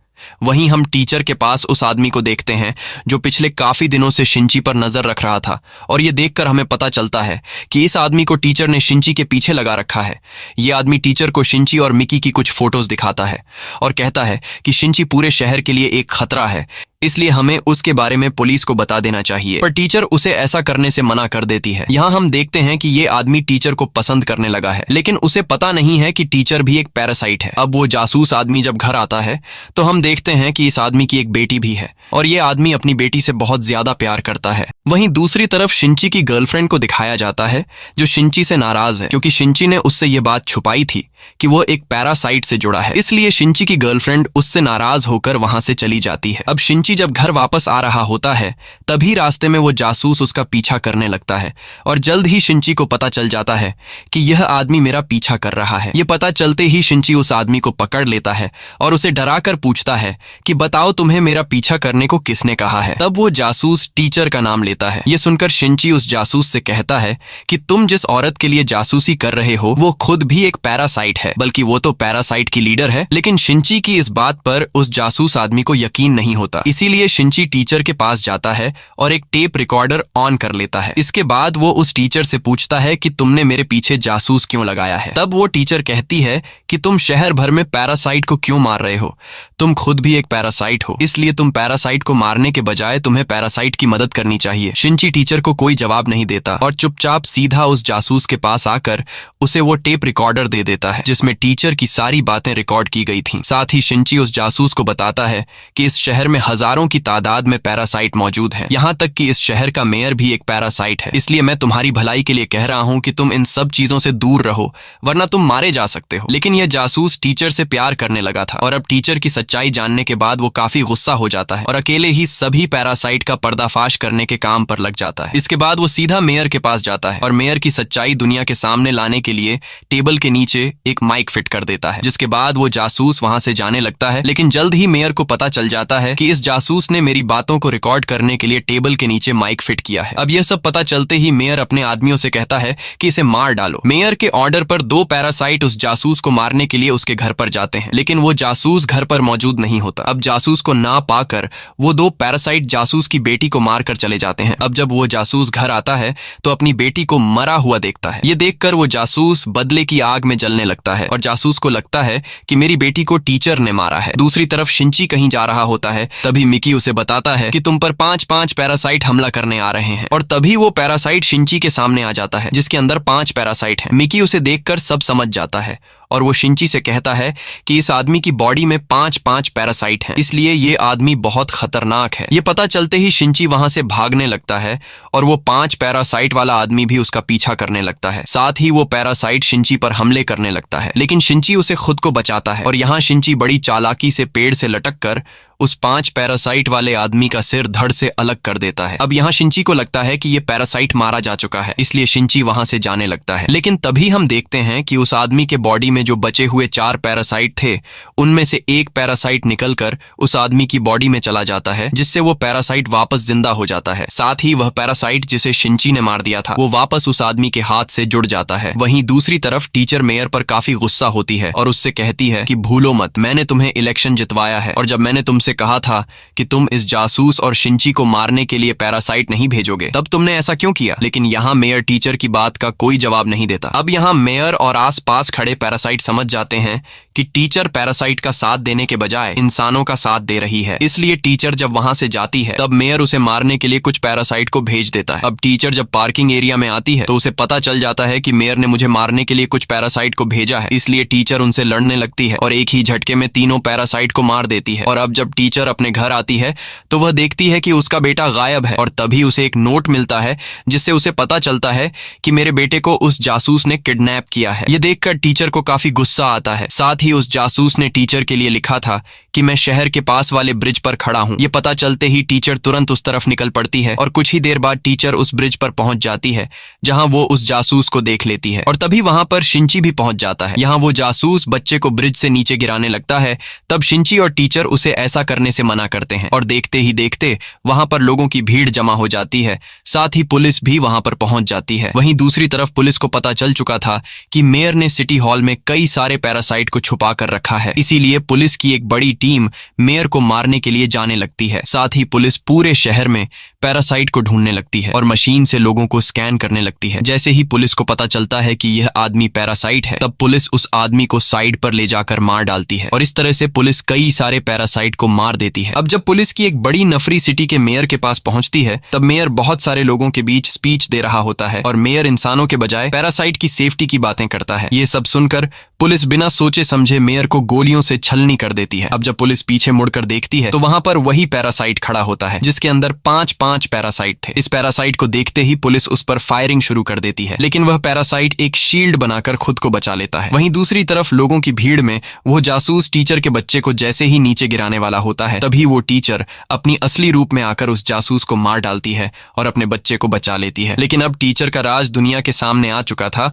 वहीं हम टीचर के पास उस आदमी को देखते हैं जो पिछले काफी दिनों से शिंची पर नजर रख रहा था और ये देखकर हमें पता चलता है कि इस आदमी को टीचर ने शिंची के पीछे लगा रखा है। ये आदमी टीचर को शिंची और मिकी की कुछ फोटोज दिखाता है और कहता है कि शिंची पूरे शहर के लिए एक खतरा है, इसलिए हमें उसके बारे में पुलिस को बता देना चाहिए, पर टीचर उसे ऐसा करने से मना कर देती है। यहाँ हम देखते हैं कि ये आदमी टीचर को पसंद करने लगा है, लेकिन उसे पता नहीं है कि टीचर भी एक पैरासाइट है। अब वो जासूस आदमी जब घर आता है तो हम देखते हैं कि इस आदमी की एक बेटी भी है और ये आदमी अपनी बेटी से बहुत ज्यादा प्यार करता है। वहीं दूसरी तरफ शिंची की गर्लफ्रेंड को दिखाया जाता है जो शिंची से नाराज है क्योंकि शिंची ने उससे ये बात छुपाई थी कि वो एक पैरासाइट से जुड़ा है, इसलिए शिंची की गर्लफ्रेंड उससे नाराज होकर वहां से चली जाती है। अब शिंची जब घर वापस आ रहा होता है तभी रास्ते में वो जासूस उसका पीछा करने लगता है और जल्द ही शिंची को पता चल जाता है कि यह आदमी मेरा पीछा कर रहा है। ये पता चलते ही शिंची उस आदमी को पकड़ लेता है और उसे डराकर पूछता है कि बताओ तुम्हें मेरा पीछा करने को किसने कहा है। तब वो जासूस टीचर का नाम लेता है। ये सुनकर शिंची उस जासूस से कहता है कि तुम जिस औरत के लिए जासूसी कर रहे हो वो खुद भी एक पैरासाइट है, बल्कि वो तो पैरासाइट की लीडर है। लेकिन शिंची की इस बात पर उस जासूस आदमी को यकीन नहीं होता, इसीलिए शिंची टीचर के पास जाता है और एक टेप रिकॉर्डर ऑन कर लेता है। इसके बाद वो उस टीचर से पूछता है कि तुमने मेरे पीछे जासूस क्यों लगाया है। तब वो टीचर कहती है कि तुम शहर भर में पैरासाइट को क्यों मार रहे हो, तुम खुद भी एक पैरासाइट हो, इसलिए तुम पैरासाइट को मारने के बजाय तुम्हें पैरासाइट की मदद करनी चाहिए। शिंची टीचर को कोई जवाब नहीं देता और चुपचाप सीधा उस जासूस के पास आकर उसे वो टेप रिकॉर्डर दे देता है जिसमें टीचर की सारी बातें रिकॉर्ड की गई थीं। साथ ही शिंची उस जासूस को बताता है कि इस शहर में हजारों की तादाद में पैरासाइट मौजूद है, यहाँ तक कि इस शहर का मेयर भी एक पैरासाइट है, इसलिए मैं तुम्हारी भलाई के लिए कह रहा हूँ कि तुम इन सब चीजों से दूर रहो वरना तुम मारे जा सकते हो। लेकिन यह जासूस टीचर से प्यार करने लगा था और अब टीचर की सच्चाई जानने के बाद वो काफी गुस्सा हो जाता है और अकेले ही सभी पैरासाइट का पर्दाफाश करने के काम पर लग जाता है। इसके बाद वो सीधा मेयर के पास जाता है और मेयर की सच्चाई दुनिया के सामने लाने के लिए टेबल के नीचे एक माइक फिट कर देता है, जिसके बाद वो जासूस वहां से जाने लगता है। लेकिन जल्द ही मेयर को पता चल जाता है कि इस जासूस ने मेरी बातों को रिकॉर्ड करने के लिए टेबल के नीचे माइक फिट किया है। अब यह सब पता चलते ही मेयर अपने आदमियों से कहता है कि इसे मार डालो। मेयर के ऑर्डर पर 2 पैरासाइट उस जासूस को मारने के लिए उसके घर पर जाते हैं, लेकिन वो जासूस घर पर मौजूद नहीं होता। अब जासूस को ना पाकर वो 2 पैरासाइट जासूस की बेटी को मारकर चले जाते हैं। अब जब वो जासूस घर आता है तो अपनी बेटी को मरा हुआ देखता है। ये देखकर वो जासूस बदले की आग में जलने लगता है और जासूस को लगता है कि मेरी बेटी को टीचर ने मारा है। दूसरी तरफ शिंची कहीं जा रहा होता है, तभी मिकी उसे बताता है कि तुम पर 5-5 पैरासाइट हमला करने आ रहे हैं और तभी वो पैरासाइट शिंची के सामने आ जाता है जिसके अंदर 5 पैरासाइट हैं। मिकी उसे देखकर सब समझ जाता है और वो शिंची से कहता है कि इस आदमी की बॉडी में 5-5 पैरासाइट हैं, इसलिए ये आदमी बहुत खतरनाक है। ये पता चलते ही शिंची वहां से भागने लगता है और वो 5 पैरासाइट वाला आदमी भी उसका पीछा करने लगता है। साथ ही वो पैरासाइट शिंची पर हमले करने लगता है, लेकिन शिंची उसे खुद को बचाता है और यहाँ शिंची बड़ी चालाकी से पेड़ से लटक कर उस 5 पैरासाइट वाले आदमी का सिर धड़ से अलग कर देता है। अब यहाँ शिंची को लगता है कि ये पैरासाइट मारा जा चुका है, इसलिए शिंची वहां से जाने लगता है। लेकिन तभी हम देखते हैं कि उस आदमी के बॉडी में जो बचे हुए 4 पैरासाइट थे उनमें से एक पैरासाइट निकलकर उस आदमी की बॉडी में चला जाता है, जिससे वो पैरासाइट वापस जिंदा हो जाता है। साथ ही वह पैरासाइट जिसे शिंची ने मार दिया था वो वापस उस आदमी के हाथ से जुड़ जाता है। वहीं दूसरी तरफ टीचर मेयर पर काफी गुस्सा होती है और उससे कहती है कि भूलो मत, मैंने तुम्हें इलेक्शन जितवाया है और जब मैंने तुमसे कहा था कि तुम इस जासूस और शिंची को मारने के लिए पैरासाइट नहीं भेजोगे, तब तुमने ऐसा क्यों किया। लेकिन यहाँ मेयर टीचर की बात का कोई जवाब नहीं देता। अब यहाँ मेयर और आसपास खड़े पैरासाइट समझ जाते हैं कि टीचर पैरासाइट का साथ देने के बजाय इंसानों का साथ दे रही है, इसलिए टीचर जब वहां से जाती है तब मेयर उसे मारने के लिए कुछ पैरासाइट को भेज देता है। अब टीचर जब पार्किंग एरिया में आती है तो उसे पता चल जाता है कि मेयर ने मुझे मारने के लिए कुछ पैरासाइट को भेजा है, इसलिए टीचर उनसे लड़ने लगती है और एक ही झटके में तीनों पैरासाइट को मार देती है। और अब जब टीचर अपने घर आती है तो वह देखती है कि उसका बेटा गायब है और तभी उसे एक नोट मिलता है जिससे उसे पता चलता है कि मेरे बेटे को उस जासूस ने किडनैप किया है। ये देखकर टीचर को काफी गुस्सा आता है। साथ ही उस जासूस ने टीचर के लिए लिखा था कि मैं शहर के पास वाले ब्रिज पर खड़ा हूँ। ये पता चलते ही टीचर तुरंत उस तरफ निकल पड़ती है और कुछ ही देर बाद टीचर उस ब्रिज पर पहुंच जाती है जहां वो उस जासूस को देख लेती है और तभी वहां पर शिंची भी पहुंच जाता है। यहाँ वो जासूस बच्चे को ब्रिज से नीचे गिराने लगता है, तब शिंची और टीचर उसे ऐसा करने से मना करते हैं और देखते ही देखते वहां पर लोगों की भीड़ जमा हो जाती है। साथ ही पुलिस भी वहां पर पहुंच जाती है। वहीं दूसरी तरफ पुलिस को पता चल चुका था कि मेयर ने सिटी हॉल में कई सारे पैरासाइट को छुपा कर रखा है, इसीलिए पुलिस की एक बड़ी टीम मेयर को मारने के लिए जाने लगती है। साथ ही पुलिस पूरे शहर में पैरासाइट को ढूंढने लगती है और मशीन से लोगों को स्कैन करने लगती है। जैसे ही पुलिस को पता चलता है कि यह आदमी पैरासाइट है, तब पुलिस उस आदमी को साइड पर ले जाकर मार डालती है और इस तरह से पुलिस कई सारे पैरासाइट को मार देती है। अब जब पुलिस की एक बड़ी नफरी सिटी के मेयर के पास पहुंचती है, तब मेयर बहुत सारे लोगों के बीच स्पीच दे रहा होता है और मेयर इंसानों के बजाय पैरासाइट की सेफ्टी की बातें करता है। ये सब सुनकर पुलिस बिना सोचे समझे मेयर को गोलियों से छलनी कर देती है। अब जब पुलिस पीछे मुड़कर देखती है तो वहां पर वही पैरासाइट खड़ा होता है जिसके अंदर 5 5 पैरासाइट थे। इस पैरासाइट को देखते ही पुलिस उस पर फायरिंग शुरू कर देती है, लेकिन वह पैरासाइट एक शील्ड बनाकर खुद को बचा लेता है। वहीं दूसरी तरफ लोगों की भीड़ में वो जासूस टीचर के बच्चे को जैसे ही नीचे गिराने वाला होता है, तभी वो टीचर अपनी असली रूप में आकर उस जासूस को मार डालती है और अपने बच्चे को बचा लेती है। लेकिन अब टीचर का राज दुनिया के सामने आ चुका था,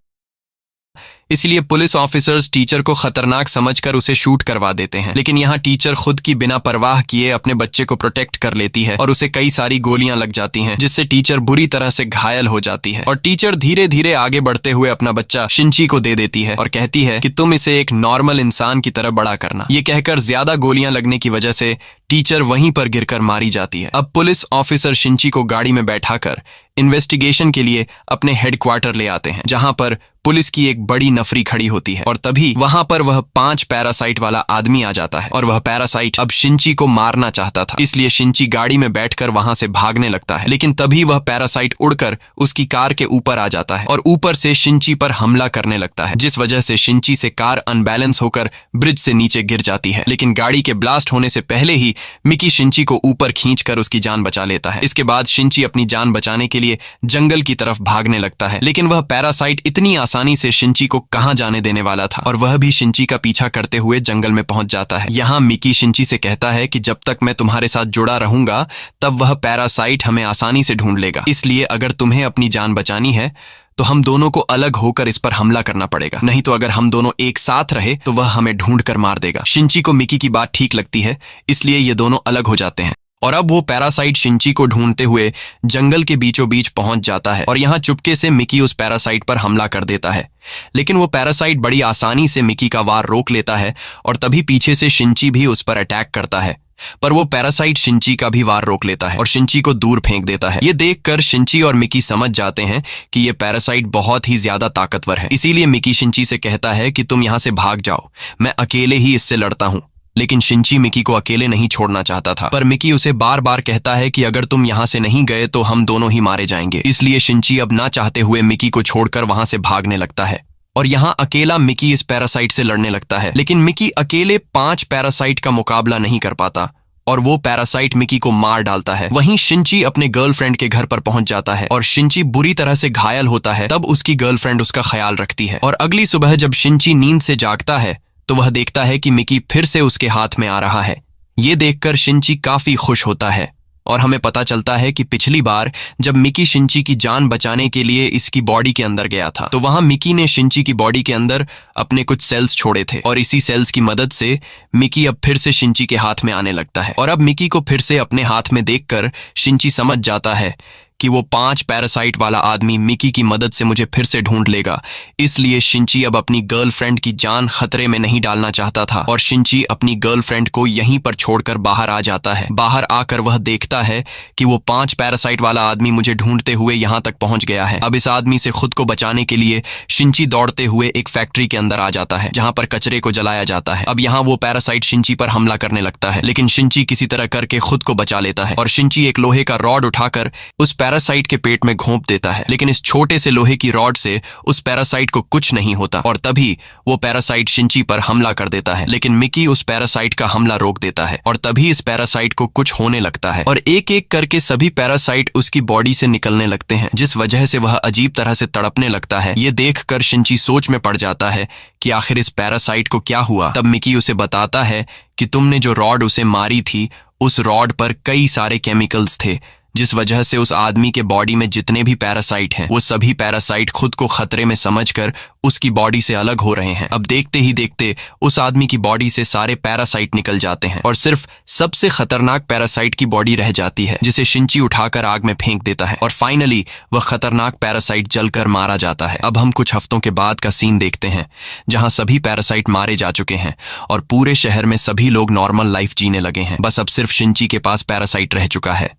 इसलिए पुलिस ऑफिसर्स टीचर को खतरनाक समझकर उसे शूट करवा देते हैं। लेकिन यहाँ टीचर खुद की बिना परवाह किए अपने बच्चे को प्रोटेक्ट कर लेती है और उसे कई सारी गोलियां लग जाती हैं, जिससे टीचर बुरी तरह से घायल हो जाती है। और टीचर धीरे धीरे आगे बढ़ते हुए अपना बच्चा शिंची को दे देती है और कहती है कि तुम इसे एक नॉर्मल इंसान की तरह बड़ा करना। ये कहकर ज्यादा गोलियां लगने की वजह से टीचर वहीं पर गिरकर मारी जाती है। अब पुलिस ऑफिसर शिंची को गाड़ी में बैठाकर इन्वेस्टिगेशन के लिए अपने हेडक्वार्टर ले आते हैं, जहां पर पुलिस की एक बड़ी नफरी खड़ी होती है और तभी वहां पर वह 5 पैरासाइट वाला आदमी आ जाता है और वह पैरासाइट अब शिंची को मारना चाहता था, इसलिए शिंची गाड़ी में बैठकर वहां से भागने लगता है। लेकिन तभी वह पैरासाइट उड़कर उसकी कार के ऊपर आ जाता है और ऊपर से शिंची पर हमला करने लगता है, जिस वजह से शिंची से कार अनबैलेंस होकर ब्रिज से नीचे गिर जाती है। लेकिन गाड़ी के ब्लास्ट होने से पहले ही मिकी शिंची को ऊपर खींचकर उसकी जान बचा लेता है। इसके बाद शिंची अपनी जान बचाने के लिए जंगल की तरफ भागने लगता है, लेकिन वह पैरासाइट इतनी आसानी से शिंची को कहां जाने देने वाला था और वह भी शिंची का पीछा करते हुए जंगल में पहुंच जाता है। यहाँ मिकी शिंची से कहता है कि जब तक मैं तुम्हारे साथ जुड़ा रहूंगा तब वह पैरासाइट हमें आसानी से ढूंढ लेगा, इसलिए अगर तुम्हें अपनी जान बचानी है तो हम दोनों को अलग होकर इस पर हमला करना पड़ेगा, नहीं तो अगर हम दोनों एक साथ रहे तो वह हमें ढूंढ कर मार देगा। शिंची को मिकी की बात ठीक लगती है, इसलिए ये दोनों अलग हो जाते हैं और अब वो पैरासाइट शिंची को ढूंढते हुए जंगल के बीचों बीच पहुंच जाता है और यहाँ चुपके से मिकी उस पैरासाइट पर हमला कर देता है। लेकिन वो पैरासाइट बड़ी आसानी से मिकी का वार रोक लेता है और तभी पीछे से शिंची भी उस पर अटैक करता है, पर वो पैरासाइट शिंची का भी वार रोक लेता है और शिंची को दूर फेंक देता है। ये देखकर शिंची और मिकी समझ जाते हैं कि ये पैरासाइट बहुत ही ज्यादा ताकतवर है, इसीलिए मिकी शिंची से कहता है कि तुम यहाँ से भाग जाओ, मैं अकेले ही इससे लड़ता हूँ। लेकिन शिंची मिकी को अकेले नहीं छोड़ना चाहता था, पर मिकी उसे बार बार कहता है कि अगर तुम यहाँ से नहीं गए तो हम दोनों ही मारे जाएंगे। इसलिए शिंची अब ना चाहते हुए मिकी को छोड़कर वहां से भागने लगता है और यहाँ अकेला मिकी इस पैरासाइट से लड़ने लगता है। लेकिन मिकी अकेले 5 पैरासाइट का मुकाबला नहीं कर पाता और वो पैरासाइट मिकी को मार डालता है। वहीं शिंची अपने गर्लफ्रेंड के घर पर पहुंच जाता है और शिंची बुरी तरह से घायल होता है, तब उसकी गर्लफ्रेंड उसका ख्याल रखती है। और अगली सुबह जब शिंची नींद से जागता है तो वह देखता है कि मिकी फिर से उसके हाथ में आ रहा है। ये देखकर शिंची काफी खुश होता है और हमें पता चलता है कि पिछली बार जब मिकी शिंची की जान बचाने के लिए इसकी बॉडी के अंदर गया था तो वहां मिकी ने शिंची की बॉडी के अंदर अपने कुछ सेल्स छोड़े थे और इसी सेल्स की मदद से मिकी अब फिर से शिंची के हाथ में आने लगता है। और अब मिकी को फिर से अपने हाथ में देखकर शिंची समझ जाता है कि वो 5 पैरासाइट वाला आदमी मिकी की मदद से मुझे फिर से ढूंढ लेगा, इसलिए शिंची अब अपनी गर्लफ्रेंड की जान खतरे में नहीं डालना चाहता था और शिंची अपनी गर्लफ्रेंड को यहीं पर छोड़कर बाहर आ जाता है। बाहर आकर वह देखता है कि वो 5 पैरासाइट वाला आदमी मुझे ढूंढते हुए यहाँ तक पहुंच गया है। अब इस आदमी से खुद को बचाने के लिए शिंची दौड़ते हुए एक फैक्ट्री के अंदर आ जाता है जहां पर कचरे को जलाया जाता है। अब यहाँ वो पैरासाइट शिंची पर हमला करने लगता है, लेकिन शिंची किसी तरह करके खुद को बचा लेता है और शिंची एक लोहे का रॉड उठाकर उस पैरासाइट के पेट में घोंप देता है। लेकिन इस छोटे से लोहे की रॉड से उस पैरासाइट को कुछ नहीं होता और तभी वो पैरासाइट शिंची पर हमला कर देता है। लेकिन मिकी उस पैरासाइट का हमला रोक देता है और तभी इस पैरासाइट को कुछ होने लगता है और एक एक करके सभी पैरासाइट उसकी बॉडी से निकलने लगते हैं, जिस वजह से वह अजीब तरह से तड़पने लगता है। ये देखकर शिंची सोच में पड़ जाता है कि आखिर इस पैरासाइट को क्या हुआ। तब मिकी उसे बताता है कि तुमने जो रॉड उसे मारी थी उस रॉड पर कई सारे केमिकल्स थे, जिस वजह से उस आदमी के बॉडी में जितने भी पैरासाइट हैं वो सभी पैरासाइट खुद को खतरे में समझकर उसकी बॉडी से अलग हो रहे हैं। अब देखते ही देखते उस आदमी की बॉडी से सारे पैरासाइट निकल जाते हैं और सिर्फ सबसे खतरनाक पैरासाइट की बॉडी रह जाती है, जिसे शिंची उठाकर आग में फेंक देता है और फाइनली वह खतरनाक पैरासाइट जलकर मारा जाता है। अब हम कुछ हफ्तों के बाद का सीन देखते हैं जहां सभी पैरासाइट मारे जा चुके हैं और पूरे शहर में सभी लोग नॉर्मल लाइफ जीने लगे हैं। बस अब सिर्फ शिंची के पास पैरासाइट रह चुका है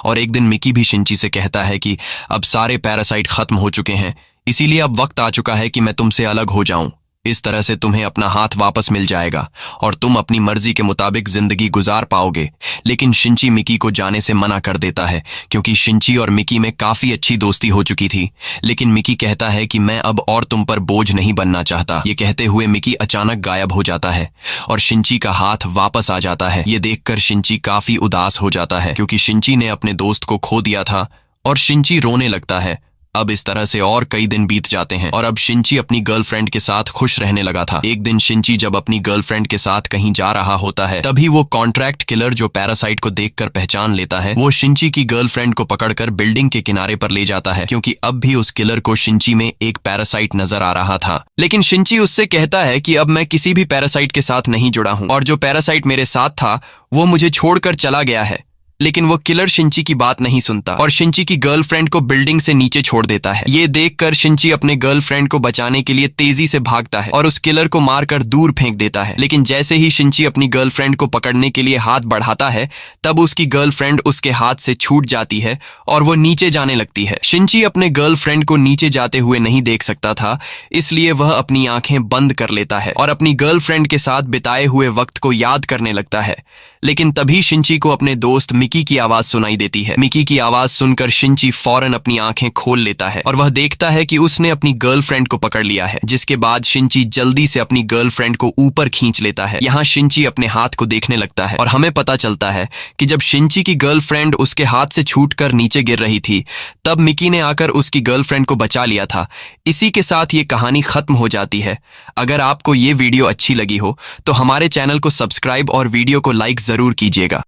और एक दिन मिकी भी शिंची से कहता है कि अब सारे पैरासाइट खत्म हो चुके हैं, इसीलिए अब वक्त आ चुका है कि मैं तुमसे अलग हो जाऊं। इस तरह से तुम्हें अपना हाथ वापस मिल जाएगा और तुम अपनी मर्जी के मुताबिक जिंदगी गुजार पाओगे। लेकिन शिंची मिकी को जाने से मना कर देता है क्योंकि शिंची और मिकी में काफी अच्छी दोस्ती हो चुकी थी। लेकिन मिकी कहता है कि मैं अब और तुम पर बोझ नहीं बनना चाहता। ये कहते हुए मिकी अचानक गायब हो जाता है और शिंची का हाथ वापस आ जाता है। ये देखकर शिंची काफी उदास हो जाता है क्योंकि शिंची ने अपने दोस्त को खो दिया था और शिंची रोने लगता है। अब इस तरह से और कई दिन बीत जाते हैं और अब शिंची अपनी गर्लफ्रेंड के साथ खुश रहने लगा था। एक दिन शिंची जब अपनी गर्लफ्रेंड के साथ कहीं जा रहा होता है, तभी वो कॉन्ट्रैक्ट किलर जो पैरासाइट को देखकर पहचान लेता है, वो शिंची की गर्लफ्रेंड को पकड़कर बिल्डिंग के किनारे पर ले जाता है क्योंकि अब भी उस किलर को शिंची में एक पैरासाइट नजर आ रहा था। लेकिन शिंची उससे कहता है कि अब मैं किसी भी पैरासाइट के साथ नहीं जुड़ा हूं और जो पैरासाइट मेरे साथ था वो मुझे छोड़कर चला गया है। लेकिन वो किलर शिंची की बात नहीं सुनता और शिंची की गर्लफ्रेंड को बिल्डिंग से नीचे छोड़ देता है। ये देखकर शिंची अपने गर्लफ्रेंड को बचाने के लिए तेजी से भागता है और उस किलर को मारकर दूर फेंक देता है। लेकिन जैसे ही शिंची अपनी गर्लफ्रेंड को पकड़ने के लिए हाथ बढ़ाता है, तब उसकी गर्लफ्रेंड उसके हाथ से छूट जाती है और वो नीचे जाने लगती है। शिंची अपने गर्लफ्रेंड को नीचे जाते हुए नहीं देख सकता था, इसलिए वह अपनी आंखें बंद कर लेता है और अपनी गर्लफ्रेंड के साथ बिताए हुए वक्त को याद करने लगता है। लेकिन तभी शिंची को अपने दोस्त मिकी की आवाज सुनाई देती है। मिकी की आवाज सुनकर शिंची फौरन अपनी आंखें खोल लेता है और वह देखता है कि उसने अपनी गर्लफ्रेंड को पकड़ लिया है। जिसके बाद शिंची जल्दी से अपनी गर्लफ्रेंड को ऊपर खींच लेता है। यहाँ शिंची अपने हाथ को देखने लगता है और हमें पता चलता है कि जब शिंची की गर्लफ्रेंड उसके हाथ से छूटकर नीचे गिर रही थी, तब मिकी ने आकर उसकी गर्लफ्रेंड को बचा लिया था। इसी के साथ ये कहानी खत्म हो जाती है। अगर आपको ये वीडियो अच्छी लगी हो तो हमारे चैनल को सब्सक्राइब और वीडियो को लाइक जरूर कीजिएगा।